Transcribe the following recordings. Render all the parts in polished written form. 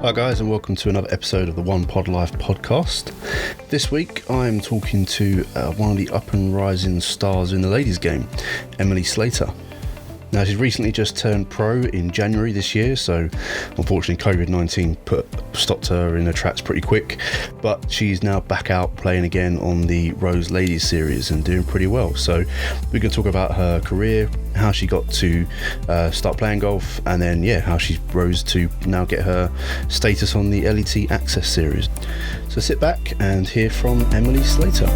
Hi guys, and welcome to another episode of the One Pod Life podcast. This week I'm talking to one of the up and rising stars in the ladies game, Emily Slater. Now, she's recently just turned pro in January this year, so unfortunately COVID-19 stopped her in her tracks pretty quick, but she's now back out playing again on the Rose Ladies series and doing pretty well. So we're going to talk about her career, how she got to start playing golf, and then how she rose to now get her status on the LET Access series. So sit back and hear from Emily Slater.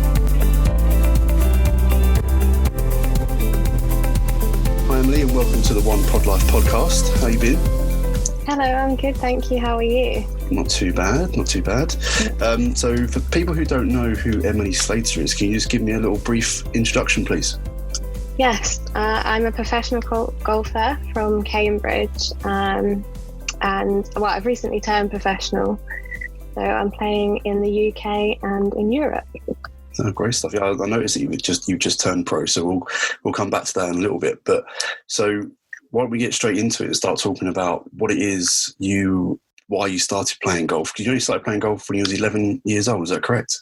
Hi Emily, and welcome to the One Pod Life podcast. How you been? Hello, I'm good, thank you. How are you? Not too bad. So for people who don't know who Emily Slater is, can you just give me a little brief introduction, please? Yes, I'm a professional golfer from Cambridge, and I've recently turned professional, so I'm playing in the UK and in Europe. Oh, great stuff. Yeah, I noticed that you just turned pro, so we'll come back to that in a little bit. But so why don't we get straight into it and start talking about what it is why you started playing golf? Because you only started playing golf when you was 11 years old, is that correct?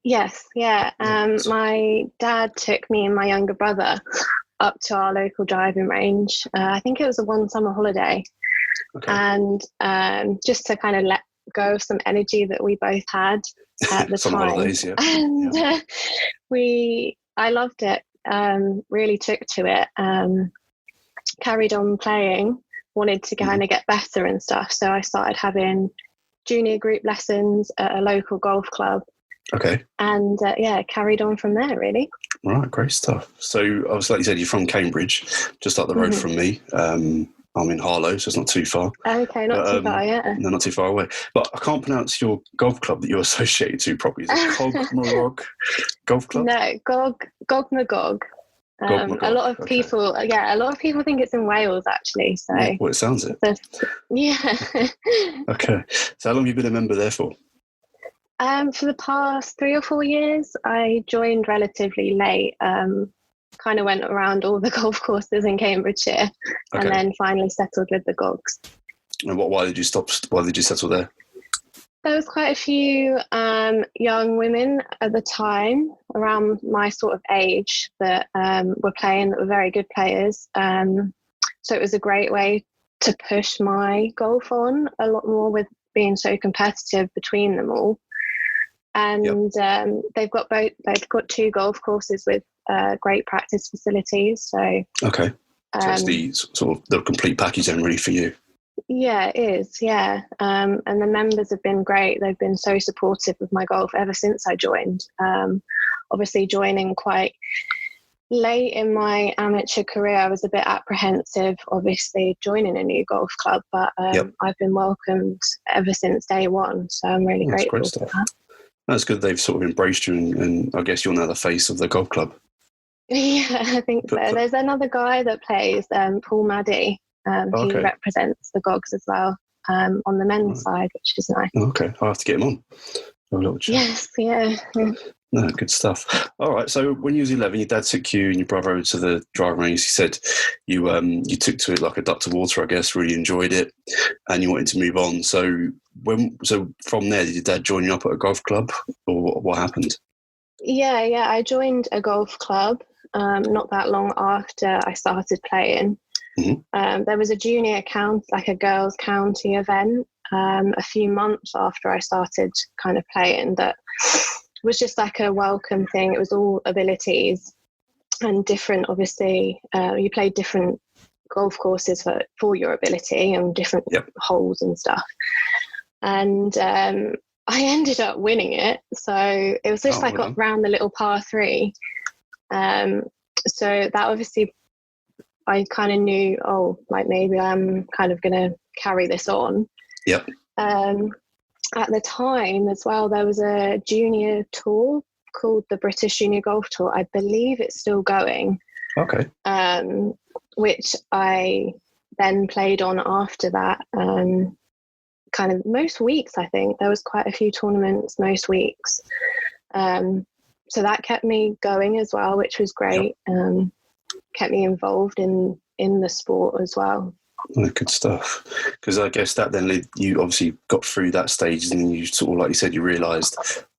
Yes, yeah. My dad took me and my younger brother up to our local driving range. I think it was one summer holiday. Okay. And just to kind of let go of some energy that we both had at the Summer time. Holidays, yeah. And I loved it, really took to it, carried on playing, wanted to kind of get better and stuff. So I started having junior group lessons at a local golf club. Okay. And carried on from there, really. Right, great stuff. So obviously, like you said, you're from Cambridge, just up the road from me. I'm in Harlow, so it's not too far. Okay, not too far, yeah. No, not too far away. But I can't pronounce your golf club that you're associated to properly. Is it Cogmorog Golf Club? No, Gogmagog. A lot of people think it's in Wales, actually. So yeah, well, it sounds it. Yeah. Okay. So how long have you been a member there for? For the past 3 or 4 years. I joined relatively late. Kind of went around all the golf courses in Cambridgeshire, and then finally settled with the Gogs. And why did you stop? Why did you settle there? There was quite a few young women at the time around my sort of age that were playing, that were very good players. So it was a great way to push my golf on a lot more, with being so competitive between them all. And they've got 2 golf courses with great practice facilities. So okay, so it's the sort of the complete package then, really, for you. Yeah, it is. Yeah, and the members have been great. They've been so supportive of my golf ever since I joined. Obviously, joining quite late in my amateur career, I was a bit apprehensive, obviously, joining a new golf club. But I've been welcomed ever since day one. So I'm really grateful for that. That's good. They've sort of embraced you, and I guess you're now the face of the golf club. Yeah, I think so. There's another guy that plays, Paul Maddy. He represents the Gogs as well, on the men's side, which is nice. Okay, I'll have to get him on. Have a little chat. Yes, yeah. No, good stuff. All right, so when you was 11, your dad took you and your brother over to the driving range. He said you took to it like a duck to water, I guess, really enjoyed it, and you wanted to move on. So from there, did your dad join you up at a golf club, or what happened? Yeah, I joined a golf club not that long after I started playing. Mm-hmm. There was a junior like a girls' county event a few months after I started kind of playing, that was just like a welcome thing. It was all abilities and different, obviously, you played different golf courses for your ability and different holes and stuff. And I ended up winning it. So it was just around the little par 3. So that obviously, I kind of knew, maybe I'm kind of going to carry this on. Yep. At the time as well, there was a junior tour called the British Junior Golf Tour. I believe it's still going. Okay. Which I then played on after that. Kind of most weeks, I think. There was quite a few tournaments most weeks. So that kept me going as well, which was great. Kept me involved in the sport as well. Oh, good stuff. Because I guess that then you obviously got through that stage, and you sort of, like you said, you realised,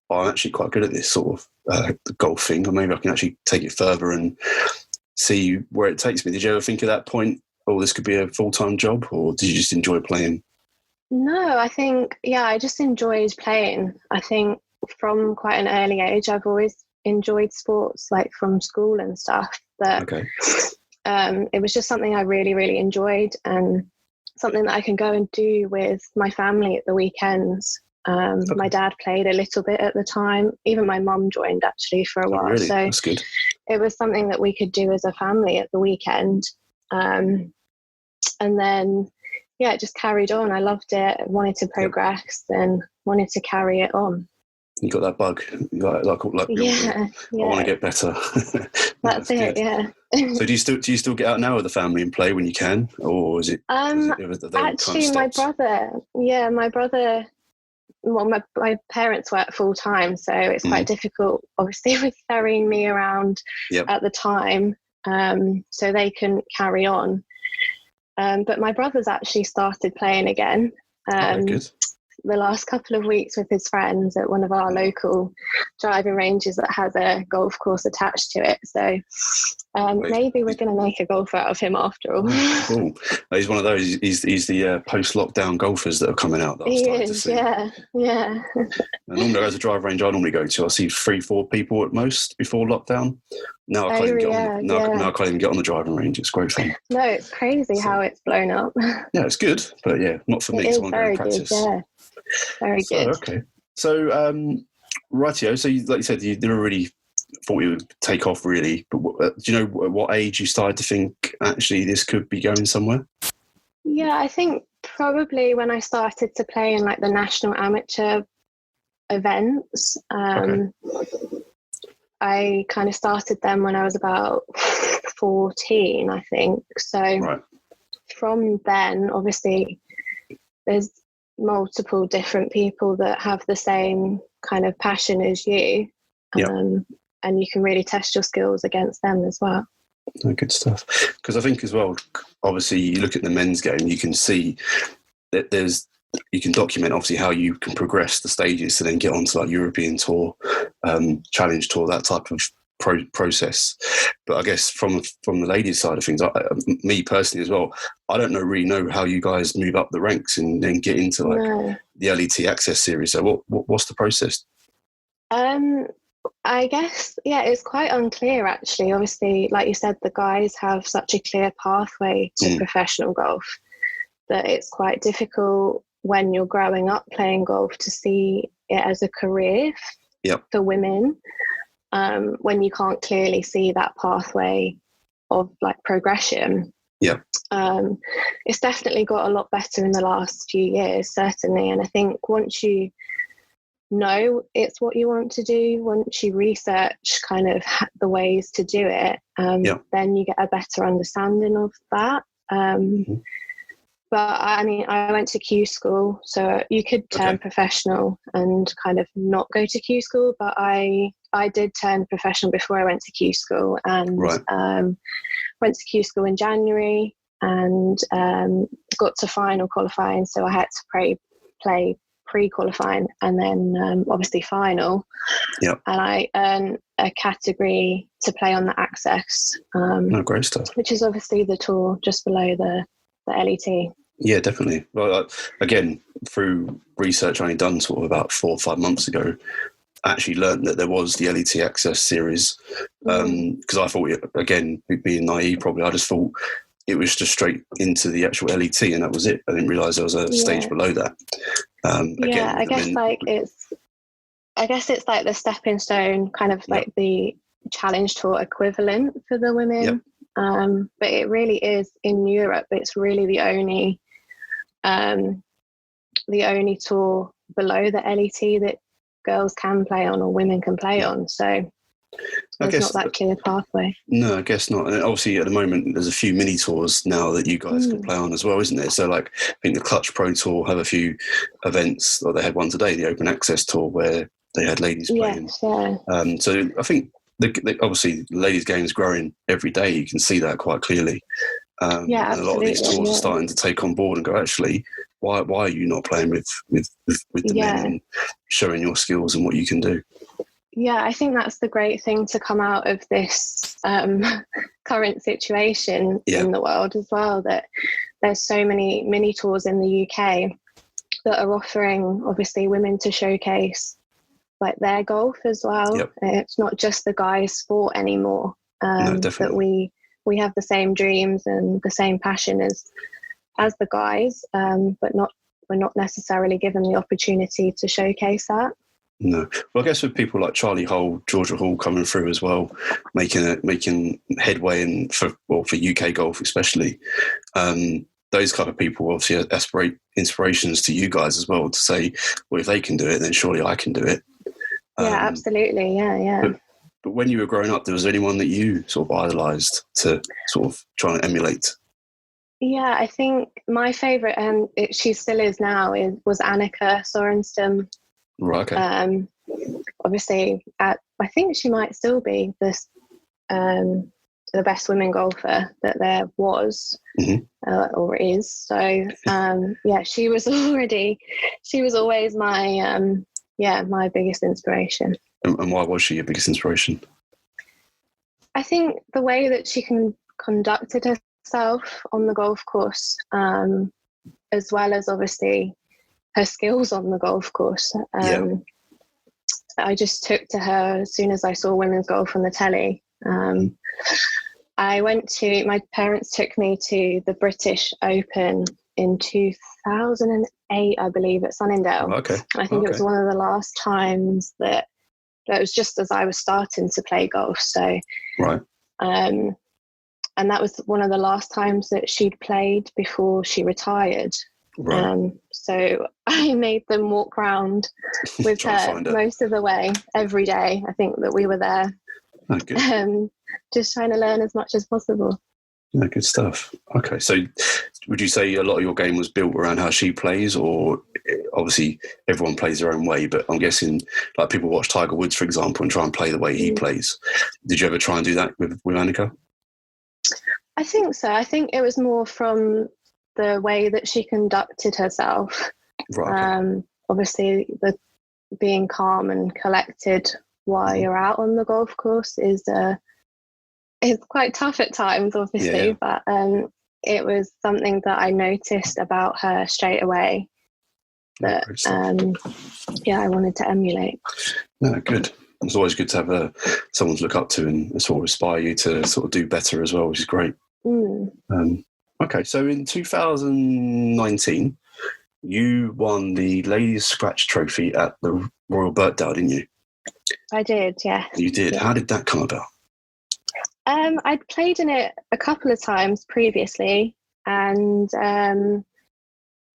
oh, I'm actually quite good at this sort of golf thing, or maybe I can actually take it further and see where it takes me. Did you ever think at that point, oh, this could be a full-time job, or did you just enjoy playing? No, I think, I just enjoyed playing. I think from quite an early age, I've always enjoyed sports, like from school and stuff. But Okay. It was just something I really, really enjoyed, and something that I can go and do with my family at the weekends. Okay. My dad played a little bit at the time. Even my mum joined actually for a while. Really? So that's good. It was something that we could do as a family at the weekend. And then, it just carried on. I loved it. I wanted to progress and wanted to carry it on. You got that bug, like I want to get better. That's it. good. Yeah. So do you still get out now with the family and play when you can, or is it? Actually, my brother. Well, my parents work full time, so it's quite difficult, obviously, with ferrying me around at the time. So they couldn't carry on. But my brother's actually started playing again. Good. The last couple of weeks with his friends at one of our local driving ranges that has a golf course attached to it. So maybe we're going to make a golfer out of him after all. Cool. He's one of those. He's the post-lockdown golfers that are coming out. That He is, yeah. And normally, there's a drive range I normally go to. I see 3-4 people at most before lockdown. Now I can't now I can't even get on the driving range. It's great fun. No, it's crazy how it's blown up. Yeah, it's good, but not for me. It is so very practice. good, yeah. Very good. Okay. So, rightio. So, like you said, you never really thought you would take off, really. But do you know at what age you started to think actually this could be going somewhere? Yeah, I think probably when I started to play in like the national amateur events. I kind of started them when I was about 14, I think. So from then, obviously, there's multiple different people that have the same kind of passion as you. And you can really test your skills against them as well. Oh, good stuff. Because I think as well, obviously, you look at the men's game, you can see that you can document obviously how you can progress the stages to then get onto like European Tour, Challenge Tour, that type of process. But I guess from the ladies' side of things, me personally as well, I don't really know how you guys move up the ranks and then get into the LET Access Series. So what's the process? I guess, it's quite unclear actually. Obviously, like you said, the guys have such a clear pathway to professional golf that it's quite difficult when you're growing up playing golf to see it as a career for women, when you can't clearly see that pathway of like progression. It's definitely got a lot better in the last few years, certainly. And I think once you know it's what you want to do, once you research kind of the ways to do it, then you get a better understanding of that. But I mean, I went to Q school, so you could turn professional and kind of not go to Q school, but I did turn professional before I went to Q school, and went to Q school in January and got to final qualifying, so I had to play pre-qualifying and then obviously final. And I earned a category to play on the Access, great stuff, which is obviously the tour just below the LET. Yeah, definitely. Well, again, through research I only done sort of about 4 or 5 months ago, I actually learned that there was the LET Access Series, because I thought, again, being naive probably, I just thought it was just straight into the actual LET and that was it. I didn't realise there was a stage below that. Again, I guess it's like the stepping stone, kind of like the Challenge Tour equivalent for the women. But it really is in Europe. It's really the only tour below the LET that girls can play on or women can play on. So there's not that clear pathway. No, I guess not. And obviously at the moment there's a few mini tours now that you guys can play on as well, isn't there? So like I think the Clutch Pro Tour have a few events, or they had one today, the Open Access Tour, where they had ladies playing. So I think obviously the ladies' game is growing every day. You can see that quite clearly. Yeah, and a lot of these absolutely, tours are yeah. starting to take on board and go, actually, why are you not playing with the men and showing your skills and what you can do? Yeah, I think that's the great thing to come out of this current situation in the world as well, that there's so many mini tours in the UK that are offering, obviously, women to showcase like their golf as well. Yep. It's not just the guys' sport anymore. No, definitely. That we have the same dreams and the same passion as the guys, but we're not necessarily given the opportunity to showcase that. No. Well, I guess with people like Charlie Hull, Georgia Hall coming through as well, making headway for UK golf especially, those kind of people obviously aspirate inspirations to you guys as well, to say, well, if they can do it, then surely I can do it. Yeah, absolutely. Yeah. But when you were growing up, was there anyone that you sort of idolised to sort of try and emulate? Yeah, I think my favourite, and she still is now, was Annika Sorenstam. Right, okay. Obviously, I think she might still be the best women golfer that there was, or is. So, yeah, she was always my my biggest inspiration. And why was she your biggest inspiration? I think the way that she conducted herself on the golf course, as well as obviously her skills on the golf course. I just took to her as soon as I saw women's golf on the telly. My parents took me to the British Open in 2008, I believe, at Sunningdale. Okay. I think it was one of the last times that was just as I was starting to play golf. So, right. And that was one of the last times that she'd played before she retired. Right. So I made them walk around with her most of the way, every day. I think that we were there, just trying to learn as much as possible. Yeah, good stuff. Okay, so would you say a lot of your game was built around how she plays, or obviously everyone plays their own way, but I'm guessing like people watch Tiger Woods, for example, and try and play the way he plays. Did you ever try and do that with Annika? I think so. I think it was more from the way that she conducted herself. Right. Obviously, the being calm and collected while you're out on the golf course is quite tough at times, obviously. But it was something that I noticed about her straight away that I wanted to emulate. No, good. It's always good to have someone to look up to and sort of inspire you to sort of do better as well, which is great. Okay, so in 2019, you won the Ladies Scratch Trophy at the Royal Birkdale, didn't you? I did, yeah. You did? Yeah. How did that come about? I'd played in it a couple of times previously, and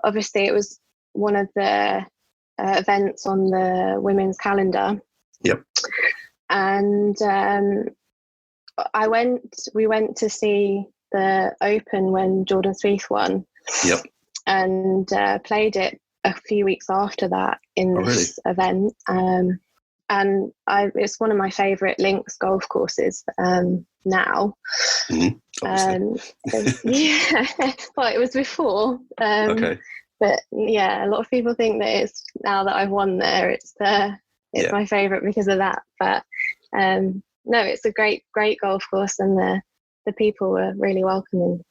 obviously it was one of the events on the women's calendar. Yep. And we went to see the Open when Jordan Spieth won. Yep. And played it a few weeks after that in this event. And it's one of my favourite links golf courses now. Yeah, well, it was before. But yeah, a lot of people think that it's now that I've won there, it's my favourite because of that. But no, it's a great golf course, and the people were really welcoming.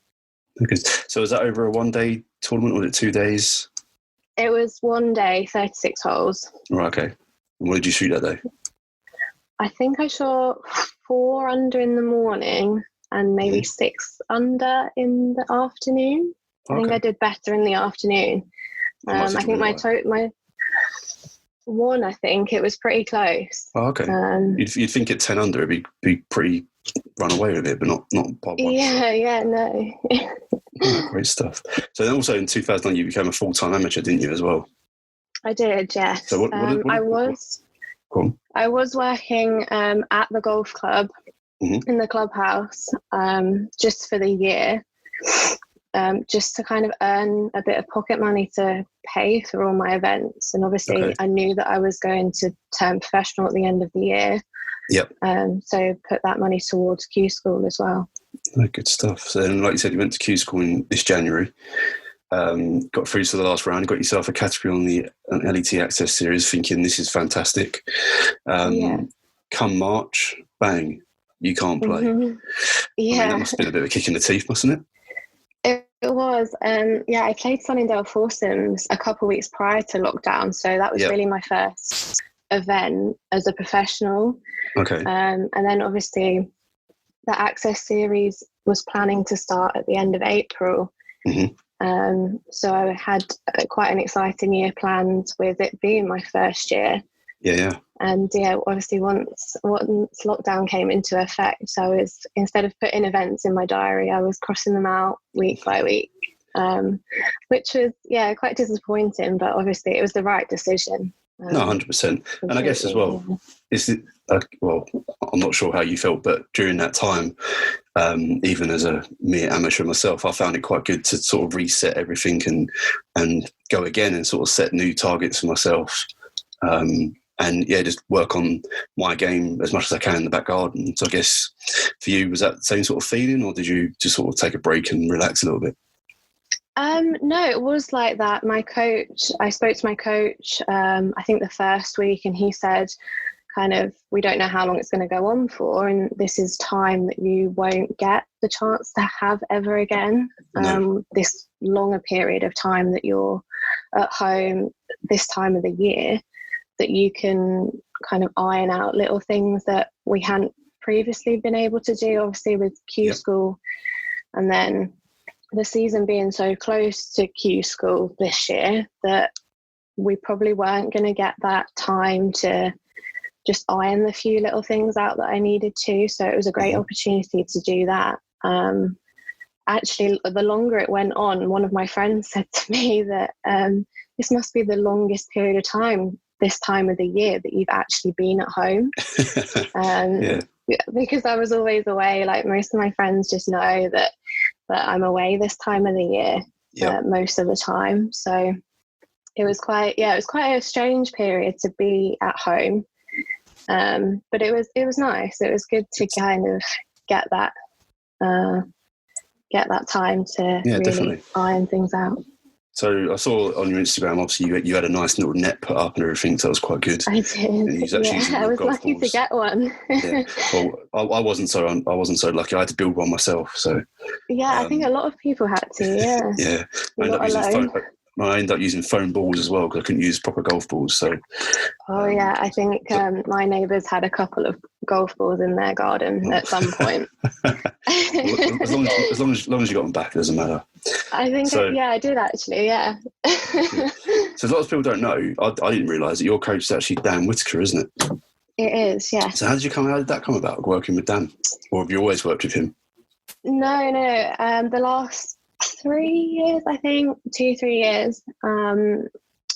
Okay. So was that over a one-day tournament, or was it 2 days? It was 1 day, 36 holes. Right, okay. And what did you shoot that day? I think I shot 4 under in the morning and maybe 6 under in the afternoon. I think I did better in the afternoon. I think my one, I think it was pretty close. Oh, okay. You'd think at 10 under it'd be pretty run away with it, but not by one. Yeah, no. Oh, great stuff. So then also in 2009 you became a full-time amateur, didn't you, as well? I did, yes. So I was working at the golf club in the clubhouse just for the year, just to kind of earn a bit of pocket money to pay for all my events. And obviously I knew that I was going to turn professional at the end of the year. Yep. So put that money towards Q School as well. No, good stuff. So then, like you said, you went to Q School in this January, got through to the last round, got yourself a category on the LET Access Series, thinking this is fantastic. Come March, bang, you can't play. Mm-hmm. Yeah. I mean, that must have been a bit of a kick in the teeth, mustn't it? It was. I played Sunningdale Foursomes a couple of weeks prior to lockdown, so that was really my first event as a professional. Okay. And then obviously the Access Series was planning to start at the end of April. Mm-hmm. So I had quite an exciting year planned with it being my first year. Yeah. And obviously once lockdown came into effect, I was, instead of putting events in my diary, I was crossing them out week by week, which was quite disappointing, but obviously it was the right decision. No, 100%. And I guess as well, I'm not sure how you felt, but during that time, even as a mere amateur myself, I found it quite good to sort of reset everything and go again and sort of set new targets for myself. And just work on my game as much as I can in the back garden. So I guess for you, was that the same sort of feeling, or did you just sort of take a break and relax a little bit? No, it was like that. I spoke to my coach, I think the first week, and he said, kind of, we don't know how long it's going to go on for, and this is time that you won't get the chance to have ever again. No. This longer period of time that you're at home this time of the year, that you can kind of iron out little things that we hadn't previously been able to do, obviously with Q School. And then the season being so close to Q School this year that we probably weren't going to get that time to just iron the few little things out that I needed to. So it was a great opportunity to do that. Actually, the longer it went on, one of my friends said to me that this must be the longest period of time this time of the year that you've actually been at home. Because I was always away. Like most of my friends just know that I'm away this time of the year most of the time. So it was quite a strange period to be at home. But it was nice. It was good to kind of get that time to really definitely iron things out. So I saw on your Instagram, obviously you had a nice little net put up and everything, so that was quite good. I did. I was lucky to get one. Well, I wasn't so lucky. I had to build one myself. So I think a lot of people had to. I ended up using foam balls as well because I couldn't use proper golf balls. So I think my neighbours had a couple of golf balls in their garden at some point. as long as you got them back, it doesn't matter. I think I did actually. So lots of people don't know. I didn't realise that your coach is actually Dan Whitaker, isn't it? It is, yeah. So how did that come about, working with Dan, or have you always worked with him? No. The last 3 years, I think, 2-3 years.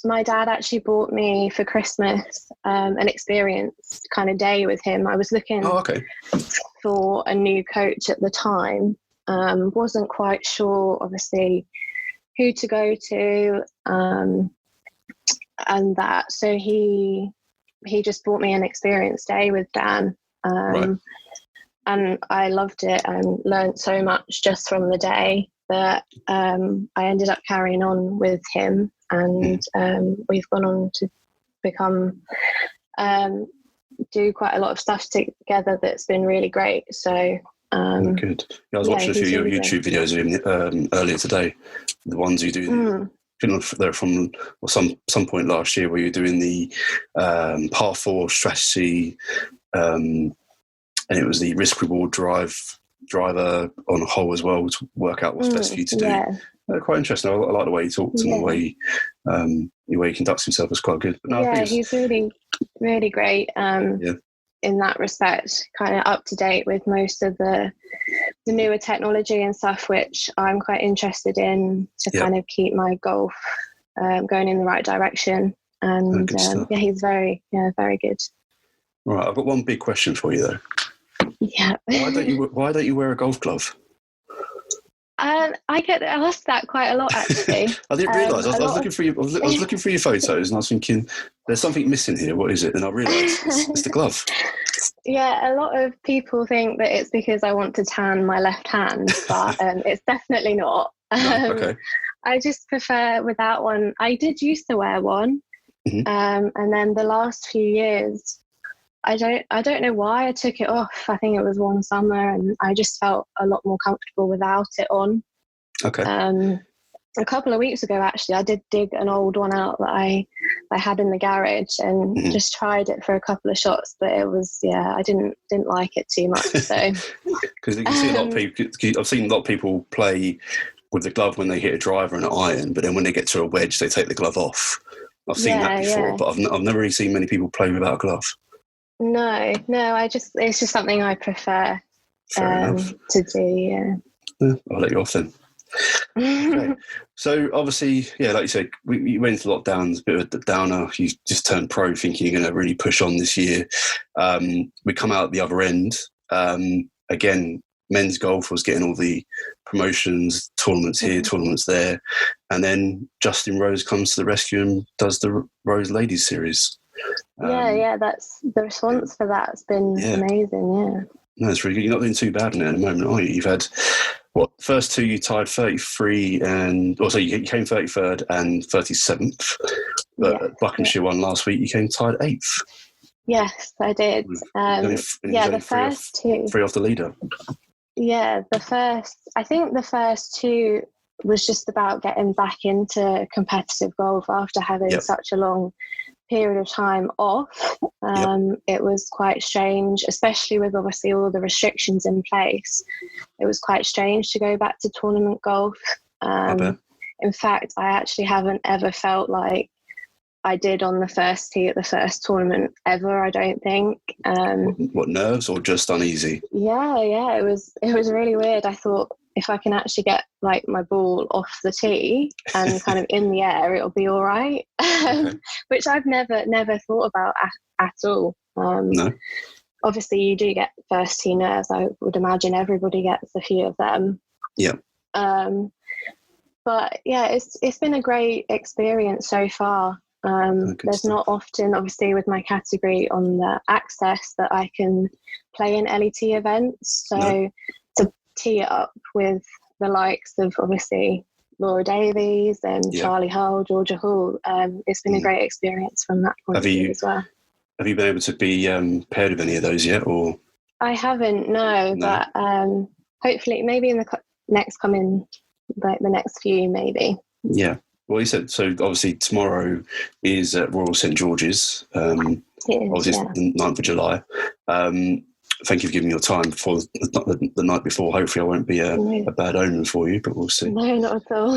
My dad actually bought me for Christmas an experience kind of day with him. I was looking for a new coach at the time. Wasn't quite sure, obviously, who to go to, and that. So he just bought me an experience day with Dan. And I loved it and learned so much just from the day that I ended up carrying on with him, and we've gone on to become do quite a lot of stuff together that's been really great. So good. I was watching a few of your YouTube videos of him earlier today, the ones you do. They're from some point last year where you're doing the par 4 strategy, and it was the risk reward driver on a hole as well to work out what's best for you to do. Quite interesting. I like the way he talks and the way he conducts himself is quite good. But he's really, really great in that respect, kind of up to date with most of the newer technology and stuff, which I'm quite interested in to kind of keep my golf going in the right direction. And he's very good. All right, I've got one big question for you though. Yeah. Why don't you wear a golf glove? I get asked that quite a lot, actually. I didn't realise. I was looking through your photos, and I was thinking, "There's something missing here. What is it?" And I realised it's the glove. Yeah, a lot of people think that it's because I want to tan my left hand, but it's definitely not. No, okay. I just prefer without one. I did used to wear one, and then the last few years, I don't know why I took it off. I think it was one summer, and I just felt a lot more comfortable without it on. Okay. A couple of weeks ago, actually, I did dig an old one out that I had in the garage and just tried it for a couple of shots, but it was, I didn't like it too much. So because you can see a lot of people. I've seen a lot of people play with the glove when they hit a driver and an iron, but then when they get to a wedge, they take the glove off. I've seen that before, but I've never really seen many people play without a glove. No, it's just something I prefer to do. Yeah, I'll let you off then. Okay. So obviously, like you said, you went into lockdowns, a bit of a downer. You just turned pro thinking you're going to really push on this year. We come out the other end. Again, men's golf was getting all the promotions, tournaments here, tournaments there. And then Justin Rose comes to the rescue and does the Rose Ladies Series. That's the response for that. It's been amazing. No, it's really good. You're not doing too bad in it at the moment, are you? You've had, first two you tied 33 and, you came 33rd and 37th, but at Buckinghamshire one last week, you came tied 8th. Yes, I did. The first two. Three off the leader. Yeah, I think the first two was just about getting back into competitive golf after having such a long period of time off. It was quite strange, especially with obviously all the restrictions in place. It was quite strange to go back to tournament golf. In fact, I actually haven't ever felt like I did on the first tee at the first tournament ever, I don't think. What, nerves or just uneasy? Yeah, it was really weird. I thought, if I can actually get like my ball off the tee and kind of in the air, it'll be all right. Which I've never thought about at all. No. Obviously, you do get first tee nerves. I would imagine everybody gets a few of them. Yeah. But it's been a great experience so far. There's not often, obviously, with my category on the access that I can play in LET events. So to tee it up with the likes of obviously Laura Davies and Charlie Hull, Georgia Hall, it's been a great experience from that point of view as well. Have you been able to be paired with any of those yet, or? I haven't, no. But hopefully, maybe in the next few, maybe. Yeah. Well, you said, so obviously tomorrow is at Royal St George's. Obviously it's the 9th of July. Thank you for giving me your time before the night before. Hopefully I won't be a bad omen for you, but we'll see. No, not at all.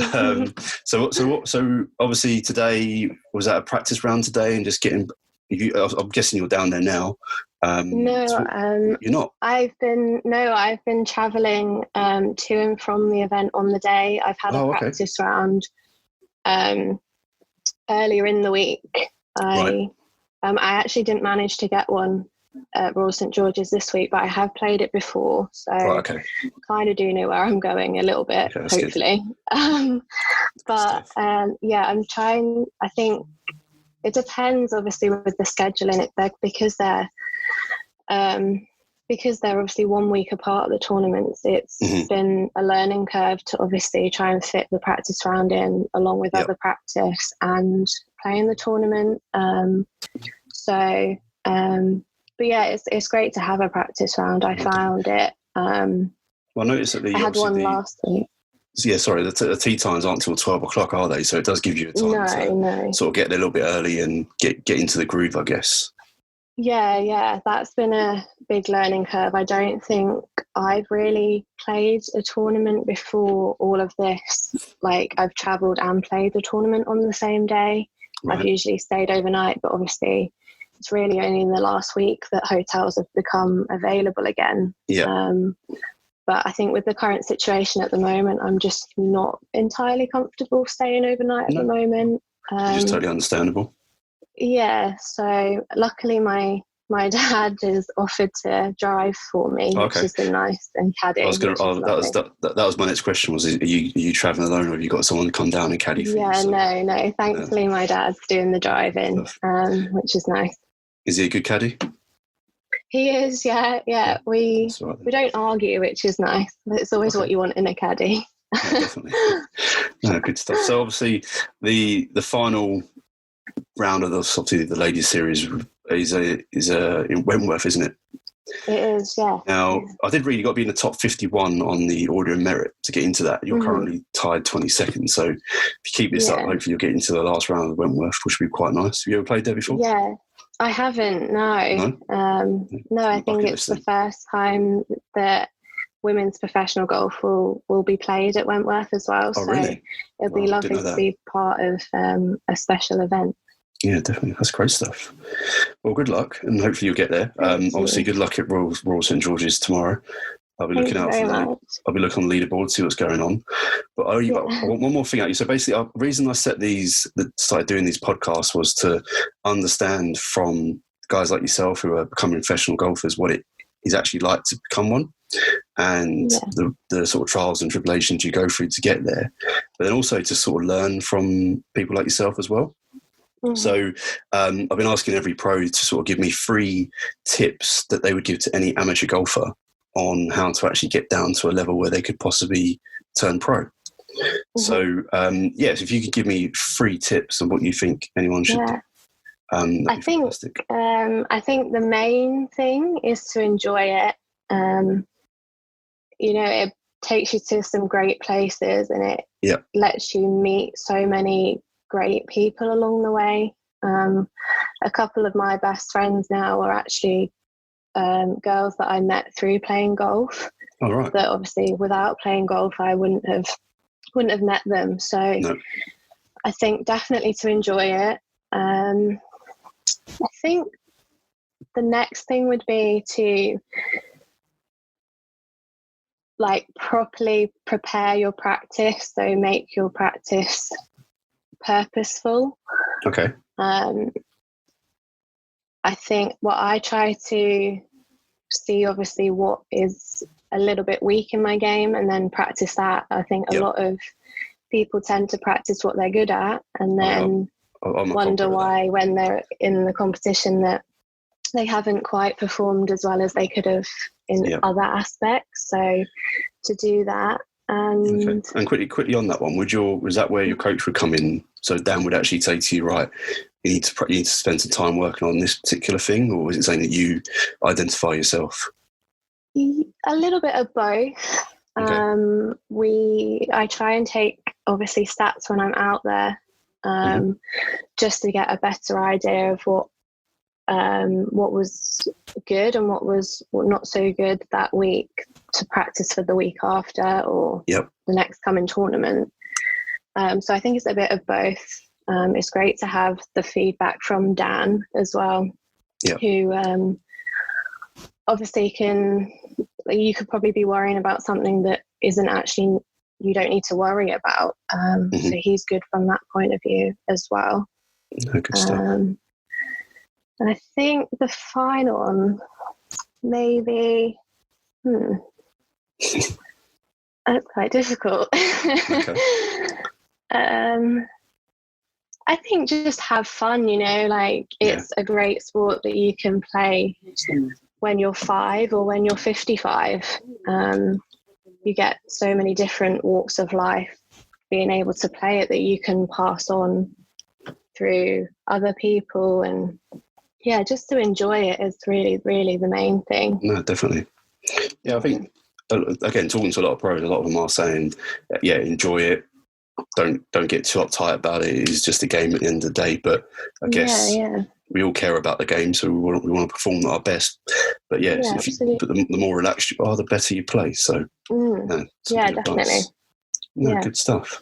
So obviously today, was that a practice round today and just getting, I'm guessing you're down there now. No, you're not. I've been travelling to and from the event on the day. I've had a practice round earlier in the week. I actually didn't manage to get one at Royal St George's this week, but I have played it before, so kind of do know where I'm going a little bit, hopefully. I'm trying. I think it depends, obviously, with the scheduling. Because they're obviously 1 week apart of the tournaments, it's been a learning curve to obviously try and fit the practice round in along with other practice and playing the tournament. It's great to have a practice round. I found it. Well, I noticed that I had one last week. Yeah, sorry, the tee times aren't until 12 o'clock, are they? So it does give you a time to sort of get a little bit early and get into the groove, I guess. Yeah, that's been a big learning curve. I don't think I've really played a tournament before all of this. Like, I've travelled and played the tournament on the same day. I've usually stayed overnight, but obviously it's really only in the last week that hotels have become available again. But I think with the current situation at the moment, I'm just not entirely comfortable staying overnight at the moment. Which is totally understandable. Yeah, so luckily my dad has offered to drive for me, which has been nice, and caddy. That was my next question. Are you travelling alone, or have you got someone to come down and caddy for you? No. Thankfully, my dad's doing the driving, which is nice. Is he a good caddy? He is, yeah. We don't argue, which is nice. It's always what you want in a caddy. Yeah, definitely. No, good stuff. So obviously the final round of the ladies series is in Wentworth, isn't it? It is, yeah. Now, I did read you got to be in the top 51 on the order of merit to get into that. You're currently tied 22nd. So if you keep this up, hopefully you'll get into the last round of Wentworth, which would be quite nice. Have you ever played there before? Yeah, I haven't, no. No, I think it's the first time that women's professional golf will be played at Wentworth as well. Oh, so really? It'll be lovely to be part of a special event. Yeah, definitely. That's great stuff. Well, good luck, and hopefully you'll get there. Obviously, good luck at Royal St George's tomorrow. I'll be looking out for that. I'll be looking on the leaderboard, see what's going on. But I want one more thing out you. So basically, the reason I started doing these podcasts was to understand from guys like yourself who are becoming professional golfers what it is actually like to become one, and the sort of trials and tribulations you go through to get there. But then also to sort of learn from people like yourself as well. So I've been asking every pro to sort of give me 3 tips that they would give to any amateur golfer on how to actually get down to a level where they could possibly turn pro. So, so if you could give me 3 tips on what you think anyone should do. I think the main thing is to enjoy it. It takes you to some great places, and it lets you meet so many great people along the way. A couple of my best friends now are actually girls that I met through playing golf. Oh, right. That obviously without playing golf I wouldn't have met them. So I think definitely to enjoy it. I think the next thing would be to properly prepare your practice, so make your practice purposeful. Okay. I think what I try to see, obviously, what is a little bit weak in my game, and then practice that. I think a lot of people tend to practice what they're good at, and then wonder why when they're in the competition that they haven't quite performed as well as they could have in other aspects. So to do that. And quickly on that one, was that where your coach would come in? So Dan would actually say to you, right, you need to spend some time working on this particular thing, or is it something that you identify yourself? A little bit of both. Okay. I try and take obviously stats when I'm out there, just to get a better idea of what was good and what was not so good that week, to practice for the week after or the next coming tournament. So I think it's a bit of both. It's great to have the feedback from Dan as well, who obviously you could probably be worrying about something that isn't actually, you don't need to worry about. So he's good from that point of view as well. Good stuff. And I think the final one, maybe, that's quite difficult. Okay. I think just have fun, it's a great sport that you can play when you're 5 or when you're 55. You get so many different walks of life being able to play it that you can pass on through other people, and just to enjoy it is really, really the main thing. No, definitely. Yeah, I think, again, talking to a lot of pros, a lot of them are saying, enjoy it. Don't get too uptight about it. It's just a game at the end of the day. But I guess we all care about the game, so we want to perform at our best. But the more relaxed you are, the better you play. So definitely. No, good stuff.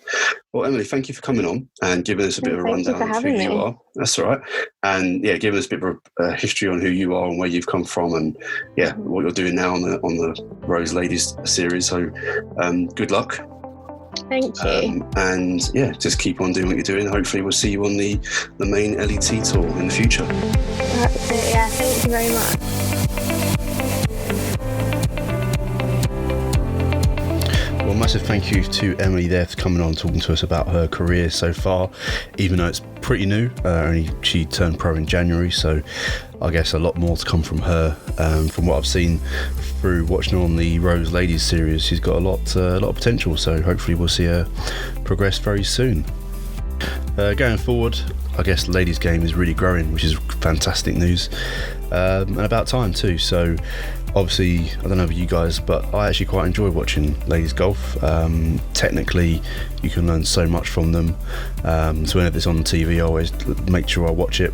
Well, Emily, thank you for coming on and giving us a bit of a rundown of who you are. That's all right. And giving us a bit of a history on who you are and where you've come from, and what you're doing now on the Rose Ladies series. So good luck. Thank you. And just keep on doing what you're doing. Hopefully we'll see you on the main LET tour in the future. That's it. Yeah, thank you very much. Well, massive thank you to Emily there for coming on, talking to us about her career so far, even though it's pretty new. Only she turned pro in January, so I guess a lot more to come from her. From what I've seen through watching on the Rose Ladies series, she's got a lot of potential. So hopefully we'll see her progress very soon. Going forward, I guess the ladies game is really growing, which is fantastic news, and about time too. So obviously, I don't know about you guys, but I actually quite enjoy watching ladies golf. Technically, you can learn so much from them. So whenever it's on TV, I always make sure I watch it.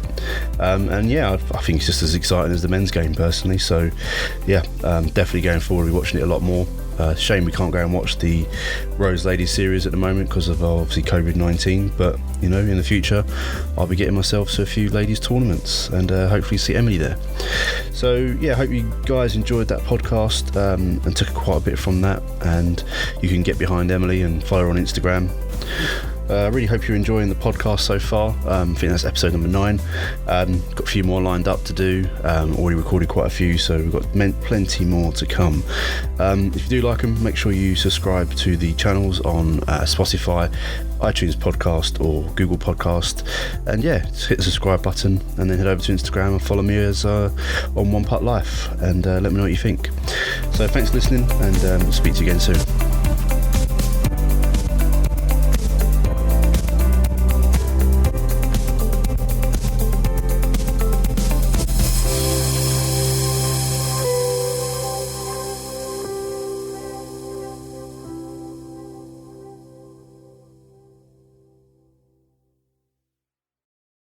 And yeah, I think it's just as exciting as the men's game personally. So yeah, definitely going forward, we're watching it a lot more. Shame we can't go and watch the Rose Ladies series at the moment because of obviously COVID-19, but you know, in the future I'll be getting myself to a few ladies tournaments and hopefully see Emily there. So yeah, I hope you guys enjoyed that podcast and took quite a bit from that, and you can get behind Emily and follow her on Instagram. I really hope you're enjoying the podcast so far. I think that's episode number 9. Got a few more lined up to do. Already recorded quite a few, so we've got plenty more to come. If you do like them, make sure you subscribe to the channels on Spotify, iTunes Podcast or Google Podcast, and yeah, just hit the subscribe button and then head over to Instagram and follow me as on onepodlife, and let me know what you think. So thanks for listening, and speak to you again soon.